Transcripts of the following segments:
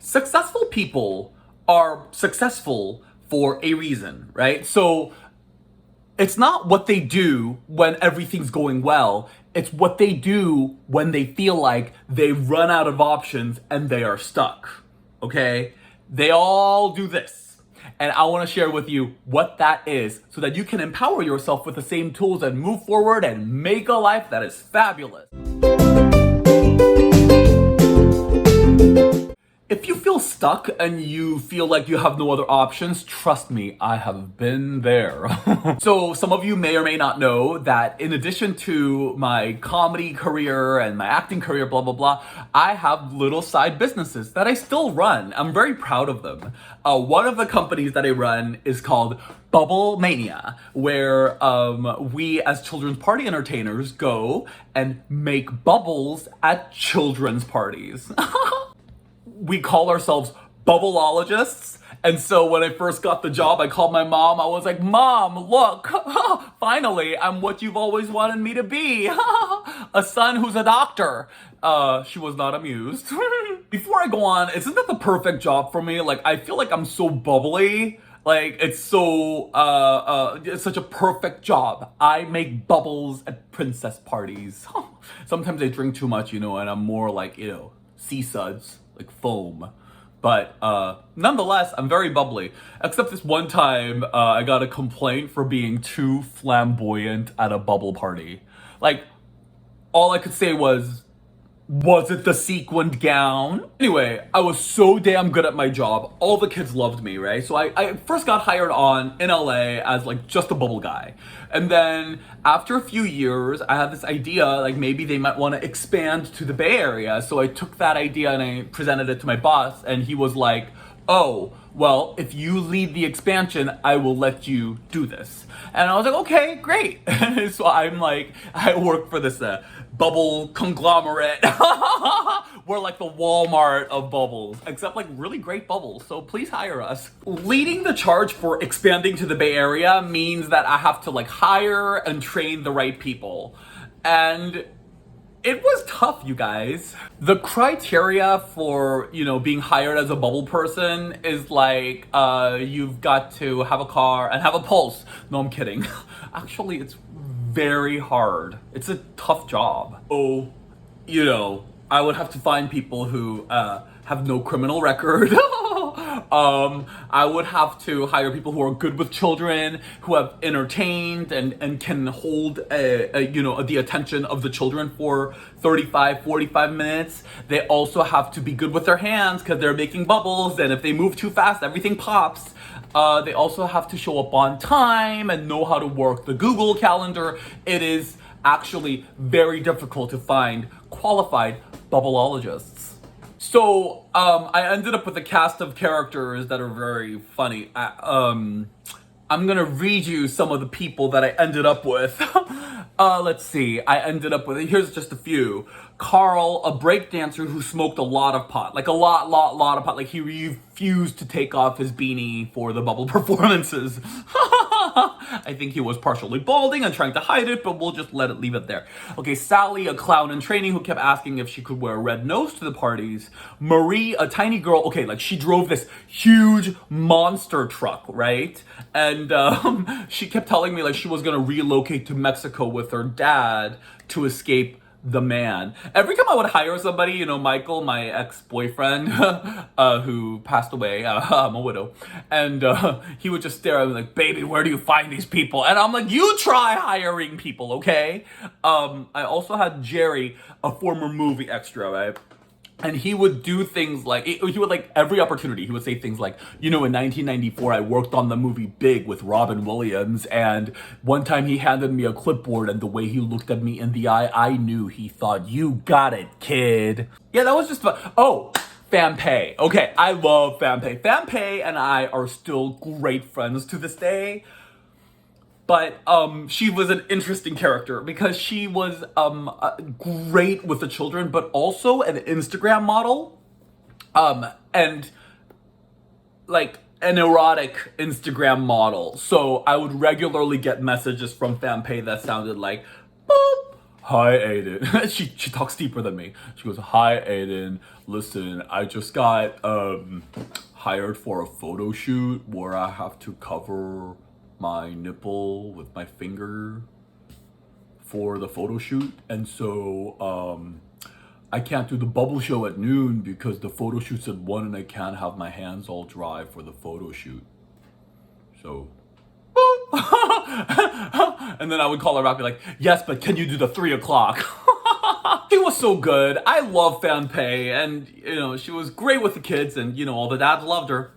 successful people are successful for a reason, right? So it's not what they do when everything's going well. It's what they do when they feel like they've run out of options and they are stuck, okay? They all do this. And I want to share with you what that is so that you can empower yourself with the same tools and move forward and make a life that is fabulous. If you feel stuck and you feel like you have no other options, trust me, I have been there. So some of you may or may not know that in addition to my comedy career and my acting career, blah, blah, blah, I have little side businesses that I still run. I'm very proud of them. One of the companies that I run is called Bubble Mania, where we as children's party entertainers go and make bubbles at children's parties. We call ourselves bubbleologists. And so when I first got the job, I called my mom. I was like, Mom, look, finally, I'm what you've always wanted me to be. A son who's a doctor. She was not amused. Before I go on, isn't that the perfect job for me? Like, I feel like I'm so bubbly. Like, it's so, it's such a perfect job. I make bubbles at princess parties. Sometimes I drink too much, and I'm more like, sea suds. Like foam. But nonetheless, I'm very bubbly. Except this one time, I got a complaint for being too flamboyant at a bubble party. Like, all I could say was it the sequined gown? Anyway, I was so damn good at my job. All the kids loved me, right? So I first got hired on in LA as like just a bubble guy. And then after a few years, I had this idea, like maybe they might want to expand to the Bay Area. So I took that idea and I presented it to my boss, and he was like, oh, well, if you lead the expansion, I will let you do this. And I was like, okay, great. So I'm like, I work for this bubble conglomerate. We're like the Walmart of bubbles, except like really great bubbles. So please hire us. Leading the charge for expanding to the Bay Area means that I have to like hire and train the right people. And it was tough, you guys. The criteria for, being hired as a bubble person is like, you've got to have a car and have a pulse. No, I'm kidding. Actually, it's very hard. It's a tough job. Oh, I would have to find people who have no criminal record. I would have to hire people who are good with children, who have entertained and can hold the attention of the children for 35, 45 minutes. They also have to be good with their hands because they're making bubbles, and if they move too fast, everything pops. They also have to show up on time and know how to work the Google Calendar. It is actually very difficult to find qualified bubbleologists. So, I ended up with a cast of characters that are very funny. I'm gonna read you some of the people that I ended up with. Let's see. I ended up with, here's just a few. Carl, a breakdancer who smoked a lot of pot. Like a lot of pot. Like he refused to take off his beanie for the bubble performances. I think he was partially balding and trying to hide it, but we'll just leave it there. Okay, Sally, a clown in training who kept asking if she could wear a red nose to the parties. Marie, a tiny girl, okay, like she drove this huge monster truck, right? And she kept telling me like she was gonna relocate to Mexico with her dad to escape the man. Every time I would hire somebody, Michael, my ex-boyfriend, who passed away, I'm a widow, and he would just stare at me like, baby, where do you find these people? And I'm like, you try hiring people, okay? I also had Jerry, a former movie extra, right? And he would do things like, he would like every opportunity, he would say things like, in 1994, I worked on the movie Big with Robin Williams. And one time he handed me a clipboard, and the way he looked at me in the eye, I knew he thought, you got it, kid. Yeah, that was just fun. Oh, Fanpei. Okay, I love Fanpei. Fanpei and I are still great friends to this day. But she was an interesting character because she was great with the children, but also an Instagram model, and like an erotic Instagram model. So I would regularly get messages from Fanpei that sounded like, boop, Hi, Aidan. She talks deeper than me. She goes, hi, Aidan. Listen, I just got hired for a photo shoot where I have to cover my nipple with my finger for the photo shoot. And so I can't do the bubble show at noon because the photo shoot's at 1 and I can't have my hands all dry for the photo shoot. So and then I would call her up and be like, yes, but can you do the 3 o'clock? She was so good. I love Fan Pei, and she was great with the kids, and all the dads loved her.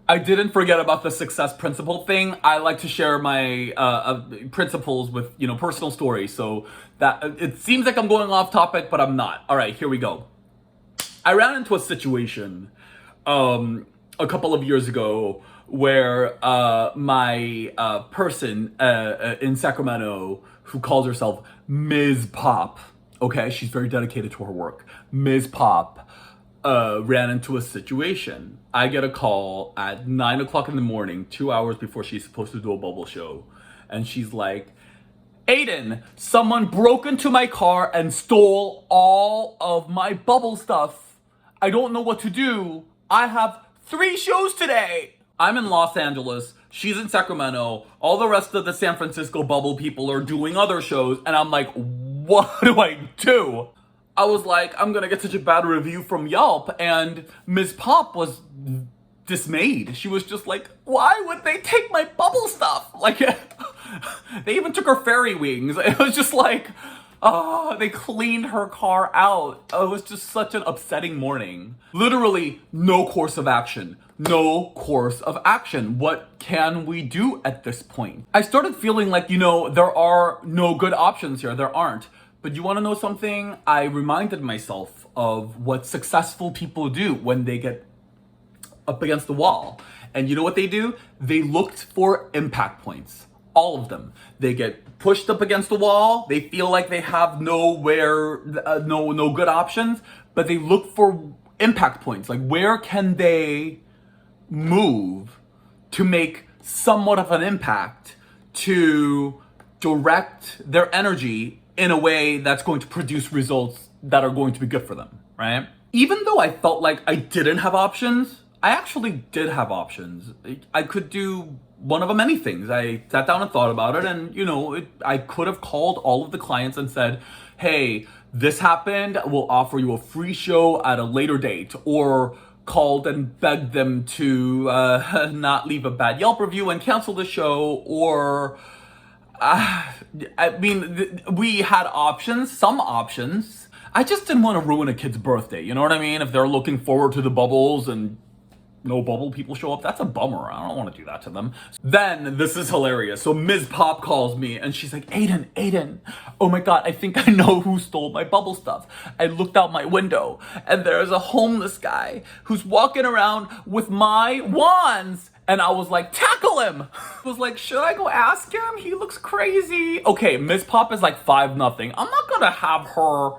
I didn't forget about the success principle thing. I like to share my principles with personal stories, so that it seems like I'm going off topic, but I'm not. All right, here we go. I ran into a situation a couple of years ago where my person in Sacramento who calls herself Ms. Pop, okay, she's very dedicated to her work, Ms. Pop, ran into a situation. I get a call at 9 o'clock in the morning, 2 hours before she's supposed to do a bubble show, and she's like, Aidan, someone broke into my car and stole all of my bubble stuff. I don't know what to do. I have 3 shows today. I'm in Los Angeles, she's in Sacramento, all the rest of the San Francisco bubble people are doing other shows, and I'm like, what do I do? I was like, I'm gonna get such a bad review from Yelp, and Ms. Pop was dismayed. She was just like, why would they take my bubble stuff? Like, they even took her fairy wings. It was just like, they cleaned her car out. It was just such an upsetting morning. Literally, no course of action. No course of action. What can we do at this point? I started feeling like, there are no good options here. There aren't. But you want to know something? I reminded myself of what successful people do when they get up against the wall. And you know what they do? They looked for impact points. All of them. They get pushed up against the wall. They feel like they have no good options, but they look for impact points. Like, where can they move to make somewhat of an impact, to direct their energy in a way that's going to produce results that are going to be good for them, right? Even though I felt like I didn't have options, I actually did have options. I could do one of many things. I sat down and thought about it, and I could have called all of the clients and said, hey, this happened, we'll offer you a free show at a later date, or called and begged them to not leave a bad Yelp review and cancel the show, or we had options, some options. I just didn't want to ruin a kid's birthday, you know what I mean? If they're looking forward to the bubbles and no bubble people show up, that's a bummer. I don't want to do that to them. Then, this is hilarious. So Ms. Pop calls me and she's like, Aidan, oh my God, I think I know who stole my bubble stuff. I looked out my window and there's a homeless guy who's walking around with my wands. And I was like, tackle him. I was like, should I go ask him? He looks crazy. Okay, Ms. Pop is like 5-0. I'm not gonna have her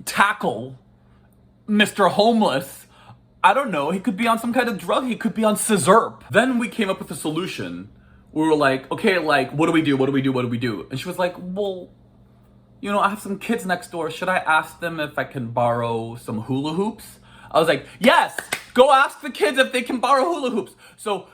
tackle Mr. Homeless. I don't know, he could be on some kind of drug, he could be on scissor. Then we came up with a solution. We were like, okay, like, what do we do? And she was like, well, I have some kids next door. Should I ask them if I can borrow some hula hoops? I was like, yes, go ask the kids if they can borrow hula hoops. So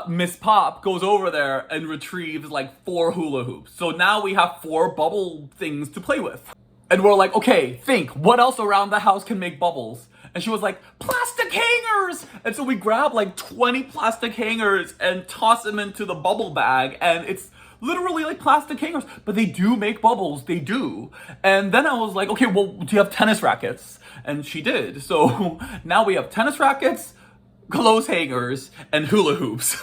Miss Pop goes over there and retrieves like 4 hula hoops. So now we have 4 bubble things to play with. And we're like, okay, think, what else around the house can make bubbles? And she was like, plastic hangers! And so we grab like 20 plastic hangers and toss them into the bubble bag. And it's literally like plastic hangers, but they do make bubbles, they do. And then I was like, okay, well, do you have tennis rackets? And she did. So now we have tennis rackets, clothes hangers, and hula hoops.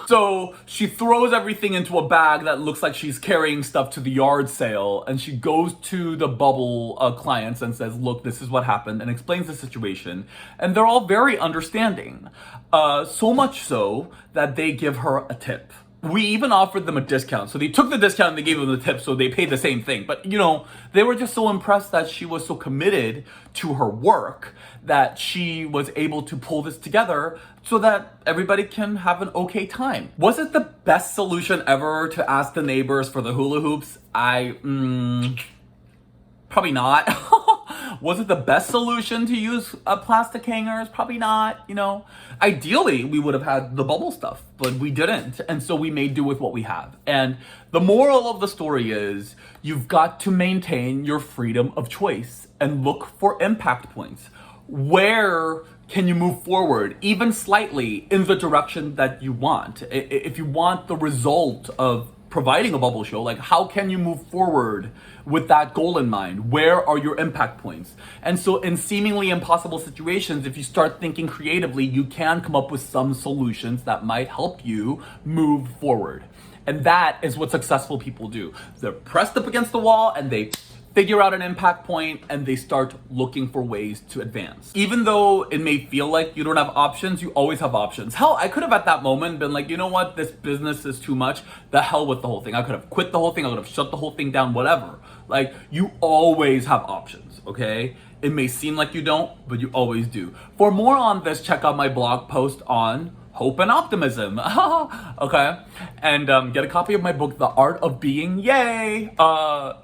So she throws everything into a bag that looks like she's carrying stuff to the yard sale, and she goes to the bubble clients and says, look, this is what happened, and explains the situation. And they're all very understanding. So much so that they give her a tip. We even offered them a discount. So they took the discount and they gave them the tip, so they paid the same thing. But, they were just so impressed that she was so committed to her work that she was able to pull this together so that everybody can have an okay time. Was it the best solution ever to ask the neighbors for the hula hoops? Probably not. Was it the best solution to use plastic hangers? Probably not, you know. Ideally, we would have had the bubble stuff, but we didn't. And so we made do with what we have. And the moral of the story is you've got to maintain your freedom of choice and look for impact points. Where can you move forward, even slightly, in the direction that you want? If you want the result of providing a bubble show, like how can you move forward with that goal in mind? Where are your impact points? And so in seemingly impossible situations, if you start thinking creatively, you can come up with some solutions that might help you move forward. And that is what successful people do. They're pressed up against the wall and they figure out an impact point and they start looking for ways to advance. Even though it may feel like you don't have options, you always have options. Hell, I could have at that moment been like, you know what, this business is too much. The hell with the whole thing. I could have quit the whole thing. I could have shut the whole thing down, whatever. Like, you always have options, okay? It may seem like you don't, but you always do. For more on this, check out my blog post on hope and optimism. Okay, and get a copy of my book, The Art of Being, yay,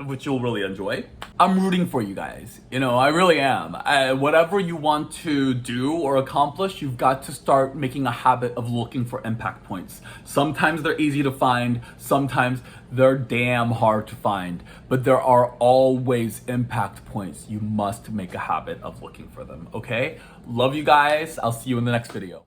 which you'll really enjoy. I'm rooting for you guys, you know, I really am. Whatever you want to do or accomplish, you've got to start making a habit of looking for impact points. Sometimes they're easy to find, sometimes they're damn hard to find, but there are always impact points. You must make a habit of looking for them, okay? Love you guys, I'll see you in the next video.